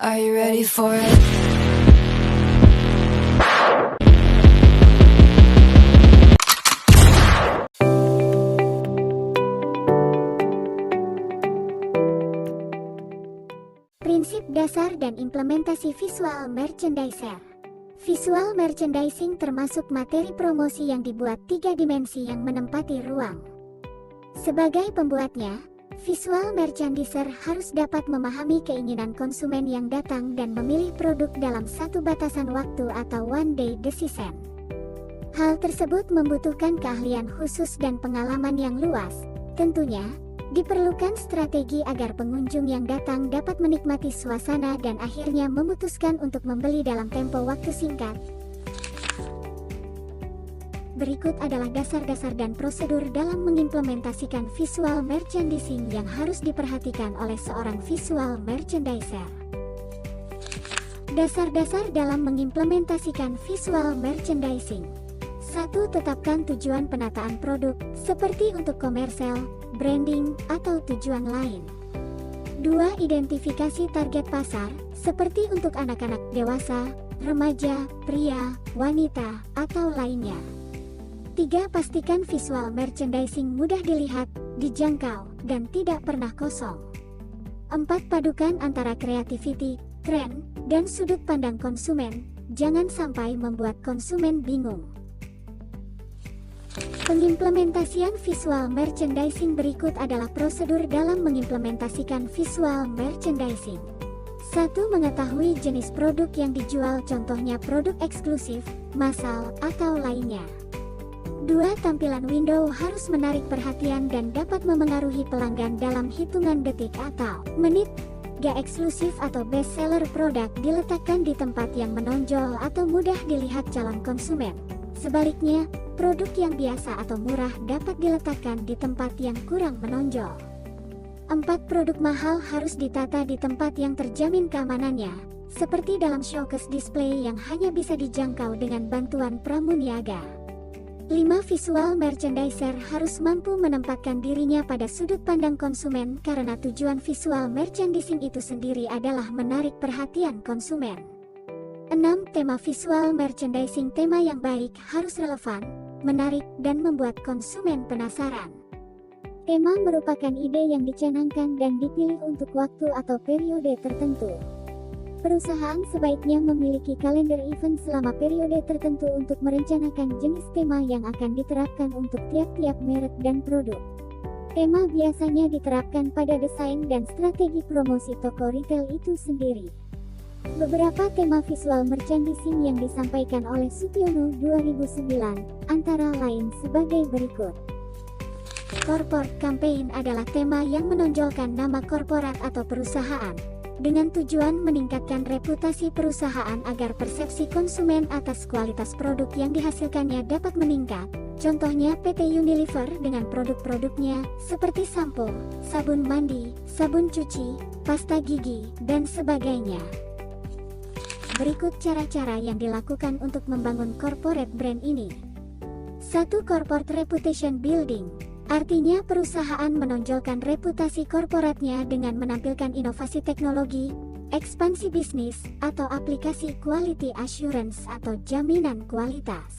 Are you ready for it? Prinsip dasar dan implementasi visual merchandiser. Visual merchandising termasuk materi promosi yang dibuat 3 dimensi yang menempati ruang. Sebagai pembuatnya, visual merchandiser harus dapat memahami keinginan konsumen yang datang dan memilih produk dalam satu batasan waktu atau one day decision. Hal tersebut membutuhkan keahlian khusus dan pengalaman yang luas. Tentunya, diperlukan strategi agar pengunjung yang datang dapat menikmati suasana dan akhirnya memutuskan untuk membeli dalam tempo waktu singkat. Berikut adalah dasar-dasar dan prosedur dalam mengimplementasikan visual merchandising yang harus diperhatikan oleh seorang visual merchandiser. Dasar-dasar dalam mengimplementasikan visual merchandising. 1. Tetapkan tujuan penataan produk, seperti untuk komersial, branding, atau tujuan lain. 2. Identifikasi target pasar, seperti untuk anak-anak, dewasa, remaja, pria, wanita, atau lainnya. 3. Pastikan visual merchandising mudah dilihat, dijangkau, dan tidak pernah kosong. 4. Padukan antara creativity, tren, dan sudut pandang konsumen, jangan sampai membuat konsumen bingung. Pengimplementasian visual merchandising berikut adalah prosedur dalam mengimplementasikan visual merchandising. 1. Mengetahui jenis produk yang dijual, contohnya produk eksklusif, massal, atau lainnya. 2. Tampilan window harus menarik perhatian dan dapat memengaruhi pelanggan dalam hitungan detik atau menit. Gak eksklusif atau best seller produk diletakkan di tempat yang menonjol atau mudah dilihat calon konsumen. Sebaliknya, produk yang biasa atau murah dapat diletakkan di tempat yang kurang menonjol. 4. Produk mahal harus ditata di tempat yang terjamin keamanannya, seperti dalam showcase display yang hanya bisa dijangkau dengan bantuan pramuniaga. 5. Visual merchandiser harus mampu menempatkan dirinya pada sudut pandang konsumen karena tujuan visual merchandising itu sendiri adalah menarik perhatian konsumen. 6. Tema visual merchandising. Tema yang baik harus relevan, menarik, dan membuat konsumen penasaran. Tema merupakan ide yang dicanangkan dan dipilih untuk waktu atau periode tertentu. Perusahaan sebaiknya memiliki kalender event selama periode tertentu untuk merencanakan jenis tema yang akan diterapkan untuk tiap-tiap merek dan produk. Tema biasanya diterapkan pada desain dan strategi promosi toko retail itu sendiri. Beberapa tema visual merchandising yang disampaikan oleh Supiono 2009, antara lain sebagai berikut. Corporate campaign adalah tema yang menonjolkan nama korporat atau perusahaan, dengan tujuan meningkatkan reputasi perusahaan agar persepsi konsumen atas kualitas produk yang dihasilkannya dapat meningkat. Contohnya PT Unilever dengan produk-produknya seperti sampo, sabun mandi, sabun cuci, pasta gigi, dan sebagainya. Berikut cara-cara yang dilakukan untuk membangun corporate brand ini. 1. Corporate reputation building. Artinya perusahaan menonjolkan reputasi korporatnya dengan menampilkan inovasi teknologi, ekspansi bisnis, atau aplikasi quality assurance atau jaminan kualitas.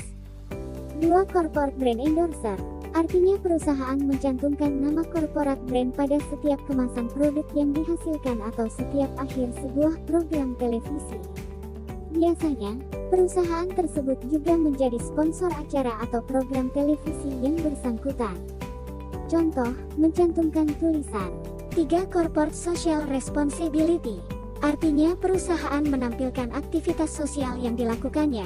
2. Corporate brand endorser. Artinya perusahaan mencantumkan nama korporat brand pada setiap kemasan produk yang dihasilkan atau setiap akhir sebuah program televisi. Biasanya, perusahaan tersebut juga menjadi sponsor acara atau program televisi yang bersangkutan. Contoh, mencantumkan tulisan. 3. Corporate social responsibility. Artinya perusahaan menampilkan aktivitas sosial yang dilakukannya,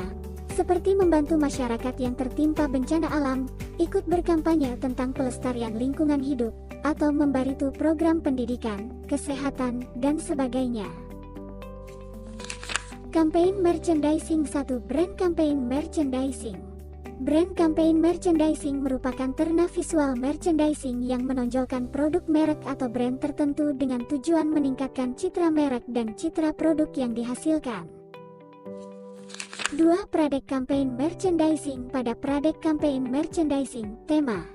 seperti membantu masyarakat yang tertimpa bencana alam, ikut berkampanye tentang pelestarian lingkungan hidup, atau membantu program pendidikan, kesehatan, dan sebagainya. Campaign merchandising. 1. Brand campaign merchandising. Brand campaign merchandising merupakan terna visual merchandising yang menonjolkan produk merek atau brand tertentu dengan tujuan meningkatkan citra merek dan citra produk yang dihasilkan. 2. Product campaign merchandising. Pada product campaign merchandising, tema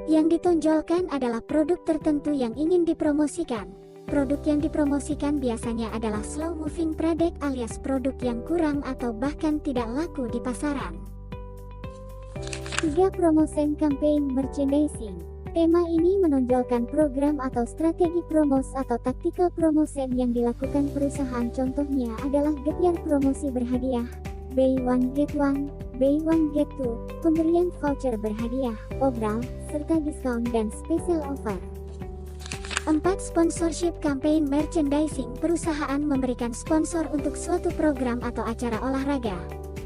yang ditonjolkan adalah produk tertentu yang ingin dipromosikan. Produk yang dipromosikan biasanya adalah slow moving product alias produk yang kurang atau bahkan tidak laku di pasaran. 3. Promotion campaign merchandising. Tema ini menonjolkan program atau strategi promos atau tactical promotion yang dilakukan perusahaan. Contohnya adalah gebyar promosi berhadiah, buy one get one, buy one get two, pemberian voucher berhadiah, obral, serta diskon dan special offer. 4. Sponsorship campaign merchandising. Perusahaan memberikan sponsor untuk suatu program atau acara olahraga.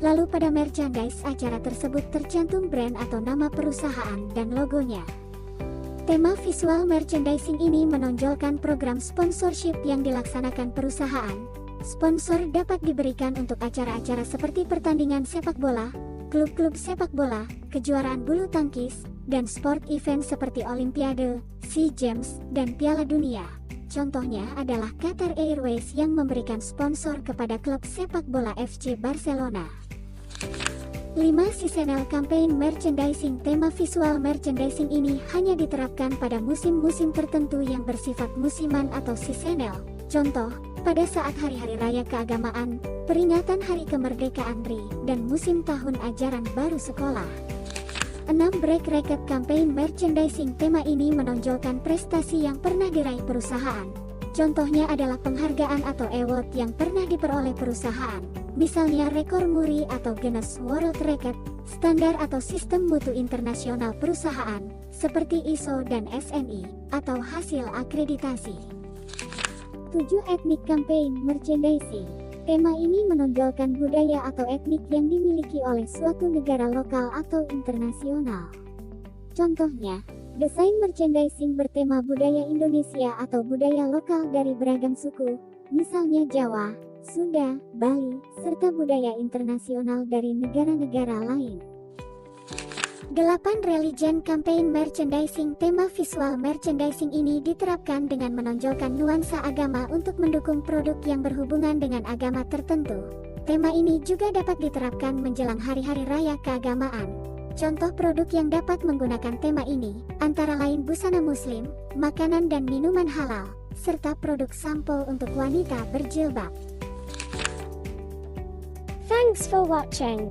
Lalu pada merchandise acara tersebut tercantum brand atau nama perusahaan dan logonya. Tema visual merchandising ini menonjolkan program sponsorship yang dilaksanakan perusahaan. Sponsor dapat diberikan untuk acara-acara seperti pertandingan sepak bola, klub-klub sepak bola, kejuaraan bulu tangkis, dan sport event seperti Olimpiade, SEA Games, dan Piala Dunia. Contohnya adalah Qatar Airways yang memberikan sponsor kepada klub sepak bola FC Barcelona. 5. Seasonal campaign merchandising. Tema visual merchandising ini hanya diterapkan pada musim-musim tertentu yang bersifat musiman atau seasonal. Contoh, pada saat hari-hari raya keagamaan, peringatan hari kemerdekaan RI, dan musim tahun ajaran baru sekolah. 6. Break record campaign merchandising. Tema ini menonjolkan prestasi yang pernah diraih perusahaan. Contohnya adalah penghargaan atau award yang pernah diperoleh perusahaan. Misalnya rekor muri atau Guinness World Record, standar atau sistem mutu internasional perusahaan, seperti ISO dan SNI, atau hasil akreditasi. 7. Ethnic campaign merchandising. Tema ini menonjolkan budaya atau etnik yang dimiliki oleh suatu negara lokal atau internasional. Contohnya, desain merchandising bertema budaya Indonesia atau budaya lokal dari beragam suku, misalnya Jawa, Sunda, Bali, serta budaya internasional dari negara-negara lain. 8. Religion campaign merchandising. Tema visual merchandising ini diterapkan dengan menonjolkan nuansa agama untuk mendukung produk yang berhubungan dengan agama tertentu. Tema ini juga dapat diterapkan menjelang hari-hari raya keagamaan. Contoh produk yang dapat menggunakan tema ini antara lain busana muslim, makanan dan minuman halal, serta produk sampul untuk wanita berjilbab. Thanks for watching.